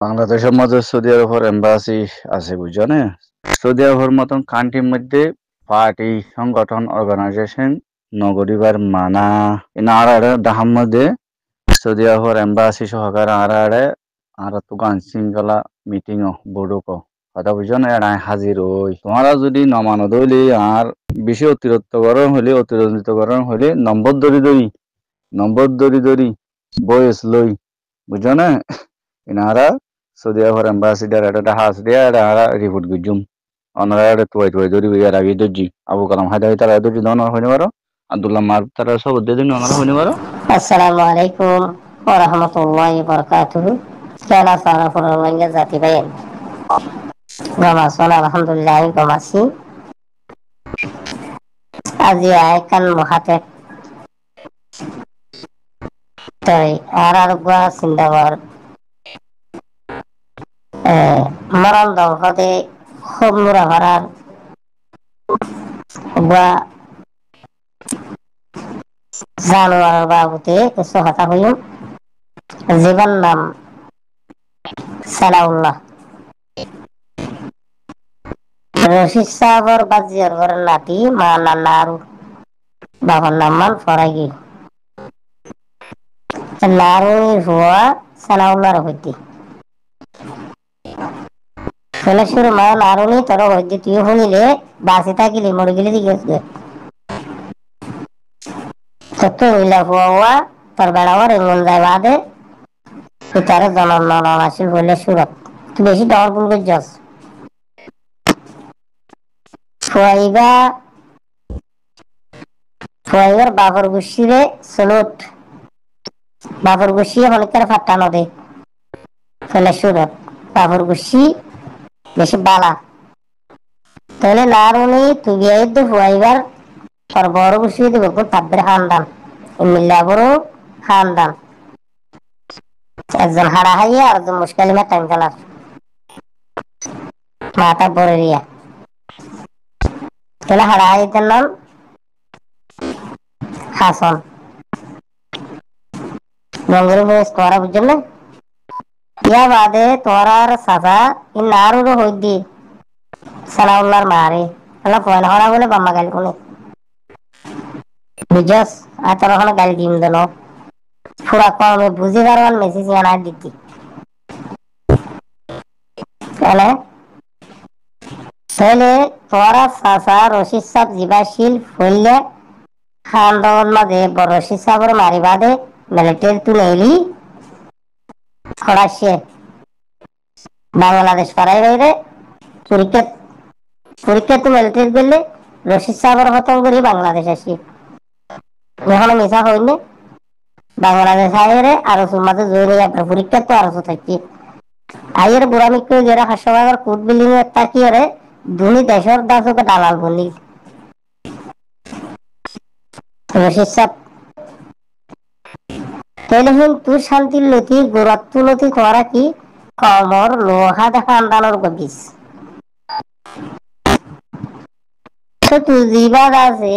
বাংলাদেশের মধ্যে সৌদি আরবের এম্বাসি আছে বুঝছো? সৌদি আরবের মতন কান্ট্রির মধ্যে পার্টি সংগঠন অর্গানাইজেশন নগরীবার মানা আড়াআড়ে দাহার মধ্যে সৌদি আরবের এম্বাসি সহকারে আড়াআড়ে আর তো গান শৃঙ্খলা মিটিং বড়ুক কথা বুঝছো না এড়াই হাজির হই তোমারা যদি নমানো দইলে আর বেশি অতিরিক্ত গরম হলে নম্বর ধরি বয়স লই বুঝছো না ইনারা সৌদি আরবের অ্যাম্বাসিডার এটা হাস দিয়া এটা রিপোর্ট গুজুম অনারা এটা তুয়াই ধরি বিয়ার আগে দর্জি আবু কালাম হায়দারি তারা দর্জি দনার হইনে পারো আব্দুল্লাহ মার তারা সব দিন অনারা হইনে পারো। আসসালামু আলাইকুম ওয়া রাহমাতুল্লাহি ওয়া বারাকাতুহু। কেন সারা ফুরলাঙ্গে জাতি ভাই গমাসন আলহামদুলিল্লাহ গমাসি আজি আইকান মহাতে তাই আর গয়া সিন্দাবার মরণ দহতে খুব মুরা ভরার গয়া জানোয়ার বাবুতে কিছু হতা হইম জীবন নাম সালাউল্লাহ রশিদ সাহাবর বাজিয়ার ঘরের নাতি মা নান্না আরু বাবার নাম মান ফরাইগি নারুনি হুয়া সালাউল্লাহর হইতি ফেলেশ্বর মা নারুনি তোর হইতি তুই শুনিলে বাসে থাকিলি মরে গেলে দিকে সত্য হইলা হুয়া তোর বেড়াবার এমন যায় বাদে তুই তার জনম নন আসিল হইলে সুরত তুই বেশি ডর ভুল করছস ফুয়াইবা ফুয়াইবার বাবর গুসিরে সলুট বাবর গুসি হলকার ফাটা নদে ফেলে সুরত বাবর গুসি বেশি বালা তাহলে নারুনি তুই গিয়ে ফুয়াইবার তোর বড় গুসি দিব তাদের খানদান মিল্লা বড় খানদান একজন হারা হাইয়া আর একজন মুশকালিমা টাইম খেলার মাথা বড় রিয়া তাহলে হারা হাইতের নাম হাসন জঙ্গল বয়স তোরা বুঝছেন না ইয়া বাদে তোরার সাজা ই নারুরও হই দি সালাউল্লাহর মারে আল্লাহ কয়ন হরা বলে বাম্মা গাল কোনে বুঝছস আর তোর ওখানে গাল দিম দেন পুরা কমে বুঝি পারবান মেসেজ আনার দিতি তাহলে তাহলে তোরা সাজা রশিদ সাহ জীবাশীল হইলে খানদান মাঝে বড় রশিদ সাহর মারি বাদে মিলিটারি তুলে এলি খড়াসে বাংলাদেশ পাড়াই বাইরে পরীক্ষা পরীক্ষা তো মিলিটারি গেলে রশিদ সাহর খতম করি বাংলাদেশ আসি এখনো মিশা হইনি বাংলাদেশ আয়ের আরো মাঝে জয়ী আপনার পরীক্ষা তো আরো থাকি আয়ের বুড়া মিক্র যারা হাসপাতাল কোর্ট বিল্ডিং এর তাকিয়ে দুনি দেশের দাসকে দালাল বলি রশিদ সাহ তাহলে তুই শান্তির লতি গোরাত্ম লতি করা কি কমর লোহা দেখা আন্দানোর গবিস তো তুই জিবাদ আছে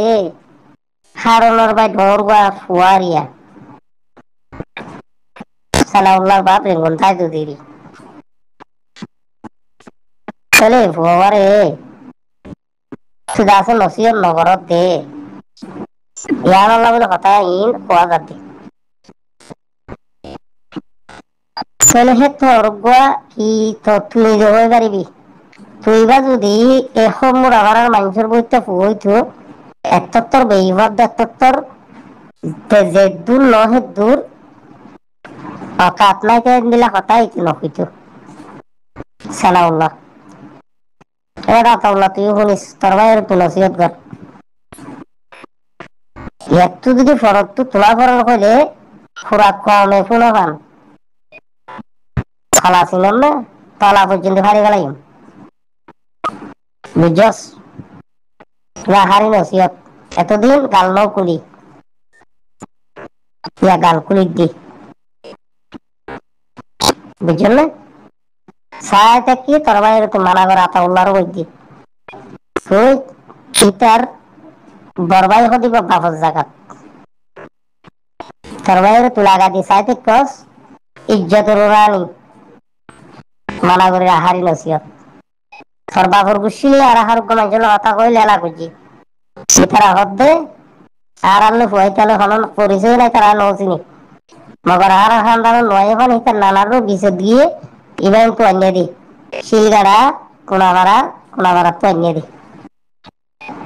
হারনের বাই ঢোরগা ফুয়ারিয়া সালাউল্লাহর বাপ রেঙ্গন তাই তো দেরি তাহলে ফুয়ারে তুই দাসে নসিয়র নগরত দে ইয়ার আল্লাহ বলে কথা ইন কোয়া যাতে তাহলে হে তোর গোয়া কি তো তুই যে হয়ে পারিবি তুই বা যদি এখন মোর আবার মানুষের বইতে হইতো একতর বেইবার একতর যে দূর নহে দূর কাতলাইতে দিলা হতাই নহিতো সালাউল্লাহ এরা তাউল্লাহ তুই শুনিস তোর ভাইয়ের তো নসিহত কর একটু যদি ফরক তো তোলা ফরক হইলে খুরাক কমে ফুলো পান খালা ছিলাম না তলা পর্যন্ত হারিয়ে গেলাম বুঝছস হারি নসিহত এতদিন গাল নৌ কুলি ইয়া গাল কুলি দি বুঝছেন না সায় থাকি তোর ভাইয়ের তো মানা করে আতাউল্লাহর বই দি তুই ইতার বরবাই হদিব বাপর জাগাত তোর ভাইয়ের তুলা গাদি সায় থাকস ইজ্জতের রানী মানা করে আহারি নসিহত তোর বাপর গুছিলি আর আহার মানুষের কথা কই লেলা বুঝি তারা হদ্দে আর আনলে ফুয়াইতালে হনন পরিচয় নাই তারা নচিনি মগর আর খানদান নয় এখন হিতার নানারও বিছে দিয়ে ইবাই তো আনিয়ে দি শিলগাড়া কোনাবাড়া তো আনিয়ে দি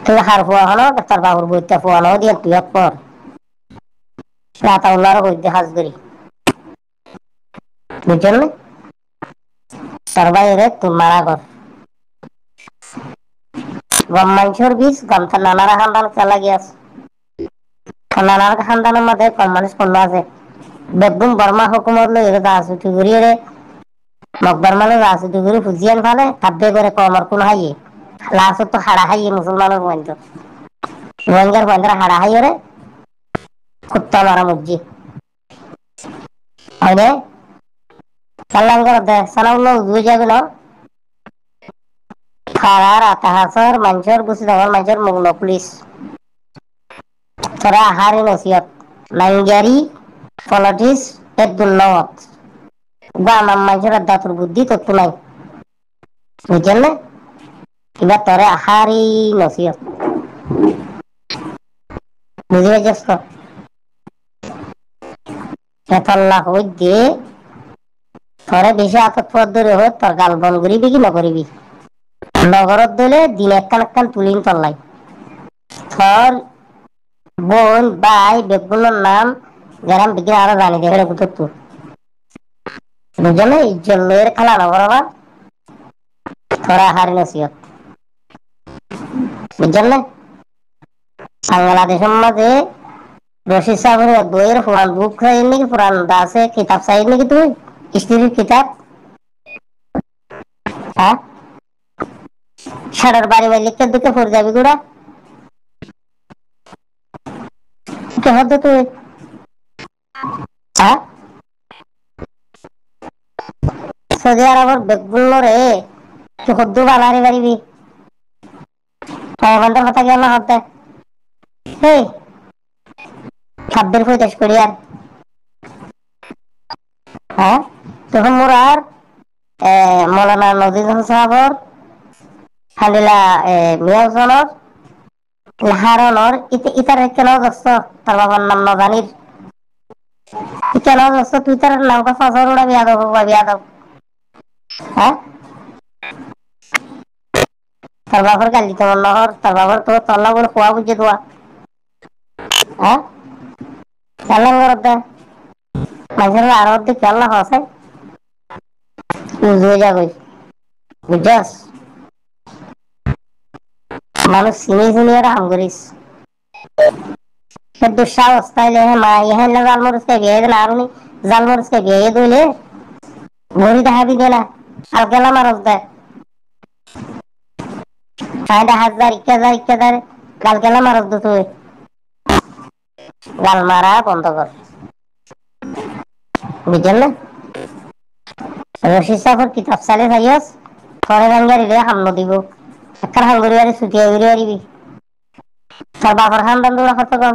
তুই হার ফুয়া হলো তোর বাবুর বইটা ফুয়ানো দিয়ে তুই পর রাতা উল্লারও কই হাজ করি বুঝছেন না তোর বাইরে তুই মারা কর গম মানুষের বীজ গমটা নানারা খানদান চালা গিয়াছে নানার খানদানের মধ্যে কম মানুষ করলো আছে বেগম বর্মা হুকুমত লই রাজনীতি ঘুরিয়ে রে মকবর মানে রাজনীতি ঘুরি ফুজিয়ান ফালে হাব্বে করে কমর কোন হাইয়ে লাস্ট তো হাড়া হাইয়ে মুসলমানের পয়েন্ট রোহিঙ্গার পয়েন্টরা হাড়া হাইয়ে রে কুত্তা মারা মুজি হয়নে সাল্লাম করে দে সালাম লোক দুই যাবে না খারার আতাহাসর মানুষের গুছি দেওয়ার মানুষের মুগল পুলিশ তোরা আহারি নসিহত নাইজারি পলিটিক্স এর দুর্নমত বা আমার মানুষের দাতুর বুদ্ধি তত্ত্ব নাই বুঝছেন না এবার তোরে আহারি নসিহত বুঝে গেছিস তো এতল্লা হই দিয়ে তোরে বেশি আতত পথ ধরে হোক তোর গাল বন করিবি কি নকরিবি নগরত দিলে দিন একখান তুলিন তল্লাই তোর বোন ভাই বেগুনের নাম গ্রাম বিক্রি আরো জানি দেখে বুঝত তুই বুঝছো না ইজ্জত লয়ের খেলা নগর আবার তোরা হারি নসিহত বুঝছেন না বাংলাদেশের মাঝে রশিদ সাহেবের বইয়ের পুরান বুক খাই নাকি পুরান দাসে কিতাব চাই নাকি তুই স্ত্রীর কিতাব হ্যাঁ সারার বাড়ি বাড়ি লিখতে দিকে পড়ে যাবি গুড়া কে হতো তুই হ্যাঁ সৌদি আরবের বেগুন রে তুই হদ্দু বানারি পারিবি ওখানটার কথা গেল না হতে এই খাদ্যের পঁয়তাশ করি আর হ্যাঁ তখন মোর আর মৌলানা নজরুল সাহাবর খালিলা মিয়াজনের লাহারনের ইতার কেন দোস্ত তার বাবার নাম না জানির কেন দোস্ত তুই তার নাম কথা সরুড়া বিয়াদব বিয়াদব হ্যাঁ তার বাবার গালি তোমার নহর তার বাবার তো তল্লা বলে খোয়া বুঝে দোয়া হ্যাঁ চালান করত দে মানুষের আরো অর্ধেক চাল্লা হসে বুঝে যাবে বুঝছস মানুষ চিনি চিনি আর হাম করিস দুঃসাহস তাইলে মা ইহান না জাল মরিচকে বিয়ে দিলে আর উনি জাল মরিচকে বিয়ে দিলে ভরি দেখাবি দে না আর গেলা মারস দে সাইডে হাজার ইক্কাদার গাল গেলা মারস দে তুই গাল মারা বন্ধ কর বুঝলেন না রশিদ সাহেবের কিতাব চালে যাইস পরে গাঙ্গারি রে হামলো দিব একটা হাঙ্গুরি বাড়ি ছুটিয়ে ঘুরে আরিবি তোর বাপর খানদান দৌড়া কত কম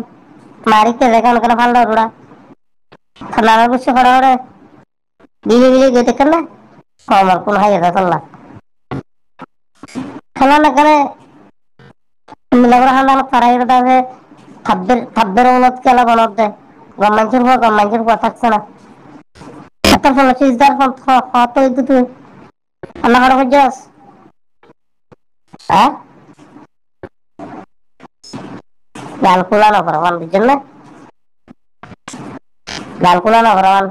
মারিতে দেখান কেন ফালদা দৌড়া নানা বুঝছে ফড়া ফড়ে বিজে বিজে গেতে কেন না আমার কোন হাই আছে চললা খেলা না কেন মিলাবর খানদান ফারাই আছে থাব্বের উন্নত খেলা বনত দে গম মানুষের পর থাকছে না একটা ফল সিজদার হত হইতে তুই আল্লাহ করে বুঝছস হ্যাঁ গাল খোলা না ফরমান বুঝছেন না গাল খোলা না ফরমান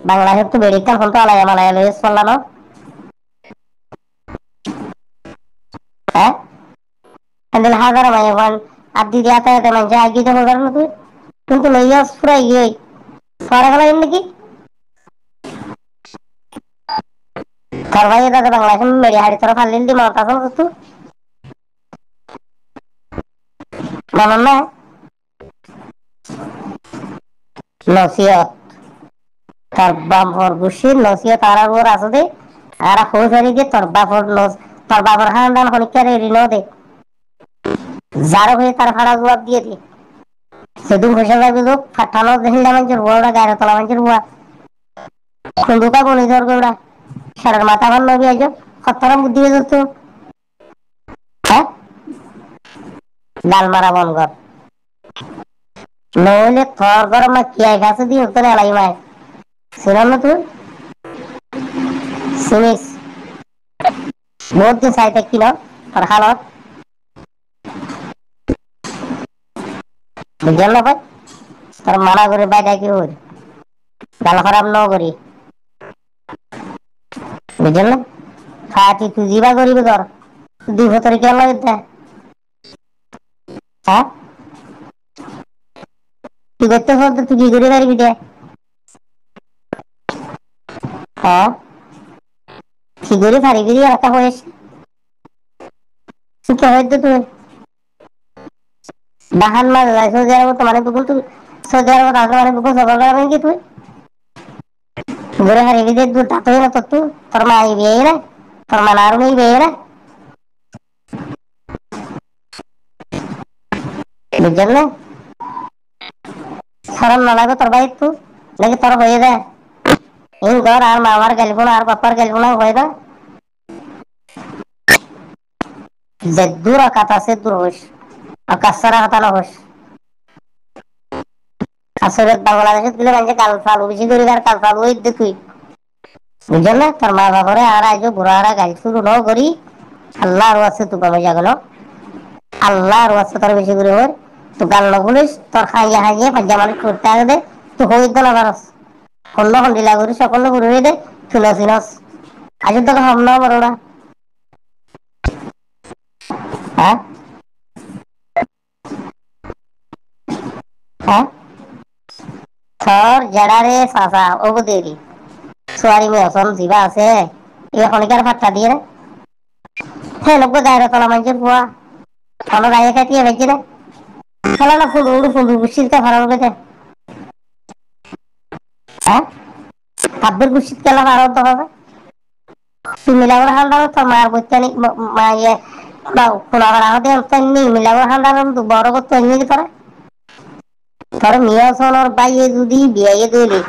বাংলাদেশের তো বেড়িকান ফোন তো আলাদা মালায়া লইস পড়লা না হ্যাঁ এন্ডেল হাজার মাইয়া ফোন আর দিদি আতে মানুষ আগিয়ে যাবো না তুই কিন্তু লইয়াস পুরাই গিয়ে পরে গেল নাকি তোর ভাই দাদা বাংলাদেশ মেরি হাড়ি তোরা ফালিল দি মত আসল তুই মনে না নসিহত তোর বাপর গুছির নসিহত আর ওর আছে দে আর খোঁজারি দিয়ে তোর বাপর খানদান হনিকারে ঋণ দে যার হয়ে তার ভাড়া জবাব দিয়ে দি সেদিন ঘষে যাবি লোক ফাটানো দেখিলা মানুষের বড়টা গায়ে তোলা মানুষের বুয়া খুন্দুকা বলি ধর গোড়া সারের মাথা ভালো নবী আজ সত্তরম বুদ্ধি বেজর তো হ্যাঁ ডাল মারা বন ঘর নইলে থর গরম না কি আই গাছে দিয়ে উত্তরে এলাই মায় শুনাম না তুই শুনিস বহুত দিন চাইতে কিন তোর হালত বুঝল না ভাই তোর মানা করে বাইরে কি ওর গাল খারাপ ন করি বুঝল না খাতি তুই জিবা করিবি তোর দুই ভতরে কেন লাগে হ্যাঁ তুই করতে হল তুই কি করে পারবি দে হ্যাঁ কি করে পারবি একটা হয়েছে তুই কে হয়তো তুই বাহান মাছ যায় সৌদি আরব তোমার বুকুল তুই সৌদি আরব আসলে বুকুল সফর করাবেন কি তুই ঘুরে হারিয়ে দিয়ে দূর তাতই না তো তোর মা বিয়ে না তোর মা আর মেয়ে বিয়ে না বুঝল না সরম না লাগবে তোর ভাই তুই নাকি তোর হয়ে যায় এই ঘর আর মামার গেলবো না আর বাপার গেলবো না হয়ে যায় যে দূর আকাত আছে দূর হইস আকাশ সারা হাতানো হইস আসলে বাংলাদেশে দিলে মানে কাল ফালু বেশি করি আর কাল ফালু হই দে তুই বুঝল না তোর মা বাবারে আর আজ বুড়ারা গাল শুরু ন করি আল্লাহ আর আছে তুই কমে যাগলো আল্লাহ আর আছে তোর বেশি করে হর তুই গাল ন বলিস তোর খাইয়া খাইয়ে পাঁচা মানুষ করতে আগে দে তুই হই তো না পারস খন্ড খন্ডিলা করি সকল ঘুরে দে শুনস শুনস আজ তোকে হম না বড়রা হ্যাঁ হ্যাঁ থর জেডারে চাচা ওগো দেরি সোয়ারি মে অসম জিবা আছে এই খনিকার ফাট্টা দিয়ে হ্যাঁ লোক গায়ের তলা মানুষের পোয়া তলা গায়ে কাটিয়ে ভেজে রে খেলা না ফুল উড়ু ফুল গুছিতে ভালো গেছে হ্যাঁ কাব্যের গুছিত খেলা ভালো তো হবে তুই মিলাবার হালদার তোর মায়ের বৈজ্ঞানিক মা ইয়ে খোলা করা হতে তেমনি মিলাবার হালদার বড় করতে এমনি তোরা তোর মিয়া সনের বাইয়ে যদি বিয়ে দইলি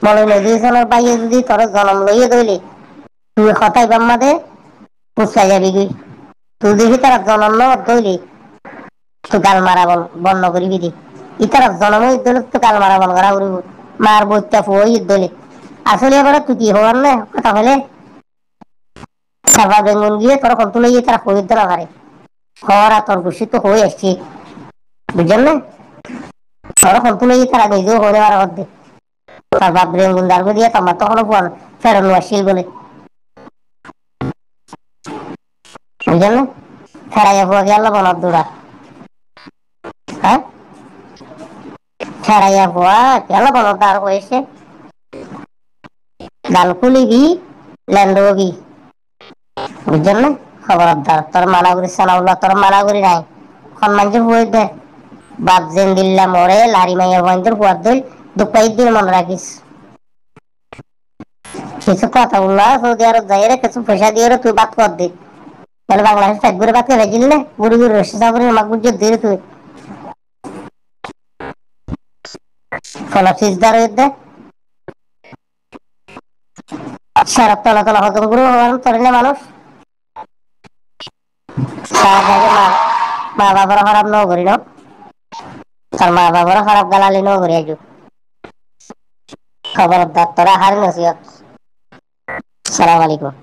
মনে নদী সনের বাইয়ে যদি তোর জন্ম লইয়ে দইলি তুই কথাই বাম্মা দে পুষাই যাবি গই তুই দেখি তারা জন্ম দইলি তুই গাল মারা বন্ধ করিবি দি ইতারা জন্ম দইলে তুই গাল মারা বন্ধ করা করিব মার বইটা ফুই দইলি আসলে এবারে তুই কি হওয়ার না কথা হলে সাবা বেঙ্গন গিয়ে তোর কত লইয়ে তারা হয়ে দিতে না পারে হওয়ার তোর খুশি তো হয়ে আসছি বুঝলেন না তোর কত লইয়ে তারা নিজেও হয়ে আর হতে তার বাপ বেঙ্গন দাঁড় দিয়ে তোমার তখনও ফেরানো আসছিল বলে বুঝলেন না ফেরাইয়া ফুয়া গেল বনার দৌড়া হ্যাঁ ফেরাইয়া ফুয়া গেল বনার দাঁড় হয়েছে গাল খুলিবি ল্যান্ডবি বুঝলেন না খবরদার তোর মানাগুড়ি সানাউল্লাহ তোর মানাগুড়ি নাই সম্মান যে হয়ে দে বাপ জেন দিল্লা মরে লারি মাইয়া বন্ধুর হুয়ার দই দুপাই দিন মনে রাখিস কিছু কথা বললা সৌদি আরব যাই রে কিছু পয়সা দিয়ে তুই বাদ কর দে তাহলে বাংলাদেশ টাইপ করে বাদ করে ভেজিল না বুড়ি বুড়ি রসি সাবরে মাক বুঝে দিয়ে তুই ফলা সিজদার হয়ে দে সারা তলা তলা হজম করে তোর না মানুষ সারা জায়গায় মা বাবার খারাপ ন করি না তার মা বাবার খারাপ গালালি ন করি আজ খবরদার তোরা হার নসিহত সালাম আলাইকুম